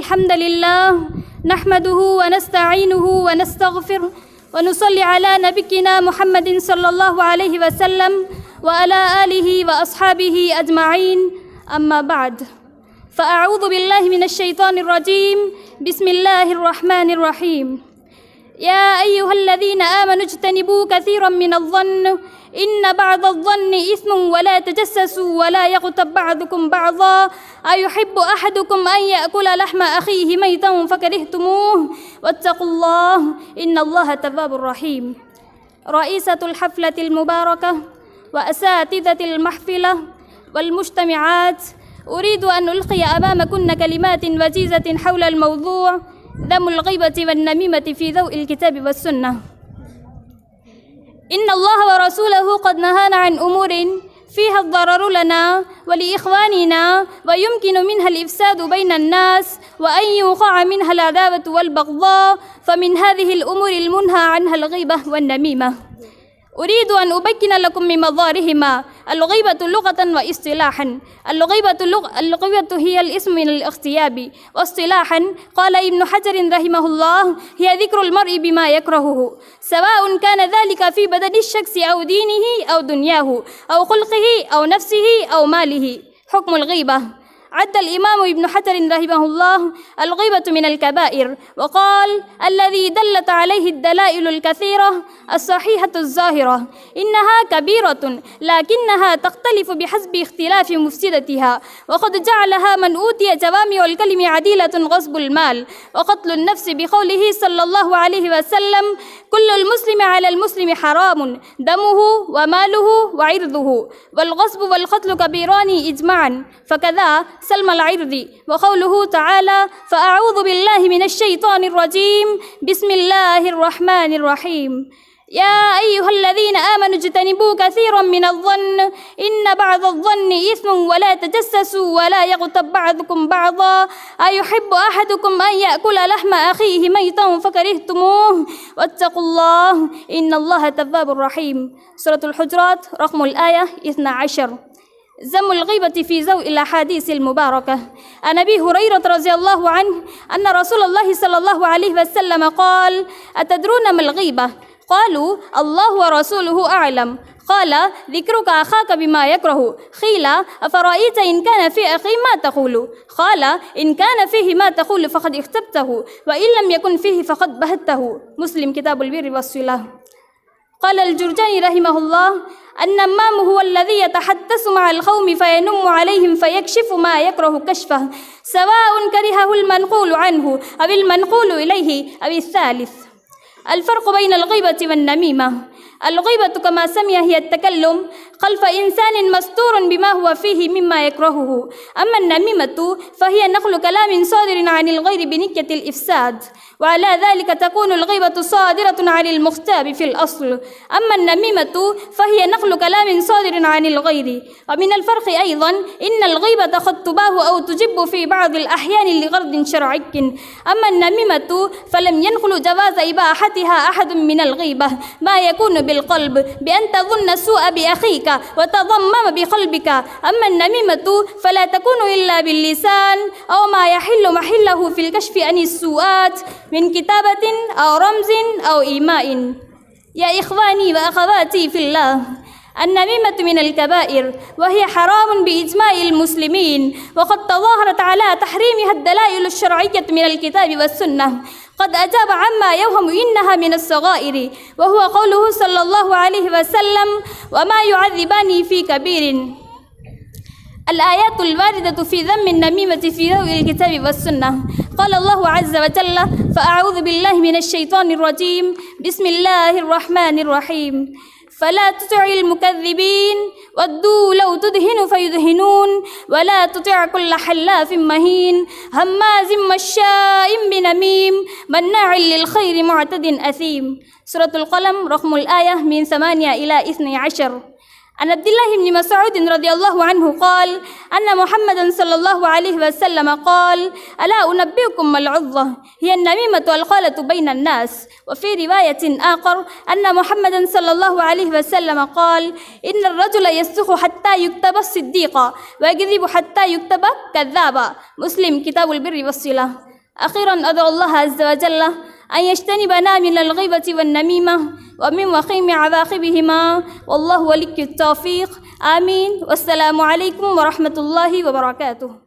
الحمد لله نحمده ونستعينه ونستغفره ونصلي على نبينا محمد صلى الله عليه وسلم وعلى آله وأصحابه أجمعين. أما بعد، فأعوذ بالله من الشيطان الرجيم. بسم الله الرحمن الرحيم. يا أيها الذين آمنوا اجتنبوا كثيرا من الظن إن بعض الظن إثم ولا تجسسوا ولا يغتب بعضكم بعضا أيحب أحدكم أن يأكل لحم أخيه ميتا فكرهتموه واتقوا الله إن الله تواب رحيم. رئيسة الحفلة المباركة وأساتذة المحفلة والمجتمعات، أريد أن ألقي أمامكن كلمات وجيزة حول الموضوع ذم الغيبة والنميمة في ضوء الكتاب والسنة. إن الله ورسوله قد نهانا عن أمور فيها الضرر لنا ولإخواننا ويمكن منها الإفساد بين الناس وأن يوقع منها العداوة والبغضاء، فمن هذه الأمور المنهى عنها الغيبة والنميمة. أريد أن أبين لكم من مظاهرهما الغيبة لغة واصطلاحا. الغيبة هي الاسم من الاغتياب، واصطلاحا قال ابن حجر رحمه الله هي ذكر المرء بما يكرهه، سواء كان ذلك في بدن الشخص أو دينه أو دنياه أو خلقه أو نفسه أو ماله. حكم الغيبة: عد الإمام ابن حجر رحمه الله الغيبة من الكبائر، وقال: الذي دلت عليه الدلائل الكثيرة الصحيحة الظاهرة إنها كبيرة لكنها تختلف بحسب اختلاف مفسدتها، وقد جعلها من أوتي جوامع الكلم عديلة غصب المال وقتل النفس، بقوله صلى الله عليه وسلم: كل المسلم على المسلم حرام دمه وماله وعرضه، والغصب والقتل كبيران إجماعا، فكذا سلم العرض. وقوله تعالى: فأعوذ بالله من الشيطان الرجيم بسم الله الرحمن الرحيم. يا أيها الذين آمنوا اجتنبوا كثيرا من الظن إن بعض الظن إثم ولا تجسسوا ولا يغتب بعضكم بعضا أيحب أحدكم أن يأكل لحم أخيه ميتا فكرهتموه واتقوا الله إن الله تواب رحيم. سورة الحجرات رقم الآية 12. ذم الغيبة في ضوء الأحاديث المباركة. عن أبي هريرة رضي الله عنه أن رسول الله صلى الله عليه وسلم قال: أتدرون ما الغيبة؟ قالوا: الله ورسوله أعلم. قال: ذكرك أخاك بما يكره. قيل: أفرأيت إن كان في أخي ما تقول؟ قال: إن كان فيه ما تقول فقد اغتبته، وإن لم يكن فيه فقد بهته. مسلم كتاب البر والصلة. قال الجرجاني رحمه الله: النمام هو الذي يتحدث مع القوم فينم عليهم فيكشف ما يكره كشفه، سواء كرهه المنقول عنه أو المنقول إليه أو الثالث. الفرق بين الغيبة والنميمة: الغيبة كما سمي هي التكلم خلف إنسان مستور بما هو فيه مما يكرهه، أما النميمة فهي نقل كلام صادر عن الغير بنية الإفساد، وعلى ذلك تكون الغيبة صادرة عن المغتاب في الأصل، أما النميمة فهي نقل كلام صادر عن الغير. ومن الفرق أيضا إن الغيبة قد تباه أو تجب في بعض الأحيان لغرض شرعي، أما النميمة فلم ينقل جواز إباحتها أحد من الغيبة، ما يكون بالقلب بأن تظن السوء بأخيك وتضمم بقلبك، أما النميمة فلا تكون إلا باللسان أو ما يحل محله في الكشف عن السوءات من كتابة أو رمز أو إيماء. يا إخواني وأخواتي في الله، النميمة من الكبائر وهي حرام بإجماع المسلمين، وقد تظاهرت على تحريمها الدلائل الشرعية من الكتاب والسنة. قد أجاب عما يوهم إنها من الصغائر، وهو قوله صلى الله عليه وسلم: وما يعذبان في كبير. الآيات الواردة في ذم النميمة في ضوء الكتاب والسنة. قال الله عز وجل: فأعوذ بالله من الشيطان الرجيم بسم الله الرحمن الرحيم. فلا تطع المكذبين ودوا لو تدهن فيدهنون ولا تطع كل حلاف مهين هماز مشاء بنميم مناع للخير معتد أثيم. سورة القلم رقم الآية من 8 إلى 12. عن عبد الله بن مسعود رضي الله عنه قال أن محمدا صلى الله عليه وسلم قال: ألا أنبئكم ما العظة؟ هي النميمة والقالة بين الناس. وفي رواية آخر أن محمدا صلى الله عليه وسلم قال: إن الرجل يصدق حتى يكتب صديقا ويكذب حتى يكتب كذابا. مسلم كتاب البر والصلة. أخيرا أدعو الله عز وجل أن يجتنبنا من الغيبة والنميمة ومن وخيم عواقبهما، والله ولي التوفيق. آمين. والسلام عليكم ورحمة الله وبركاته.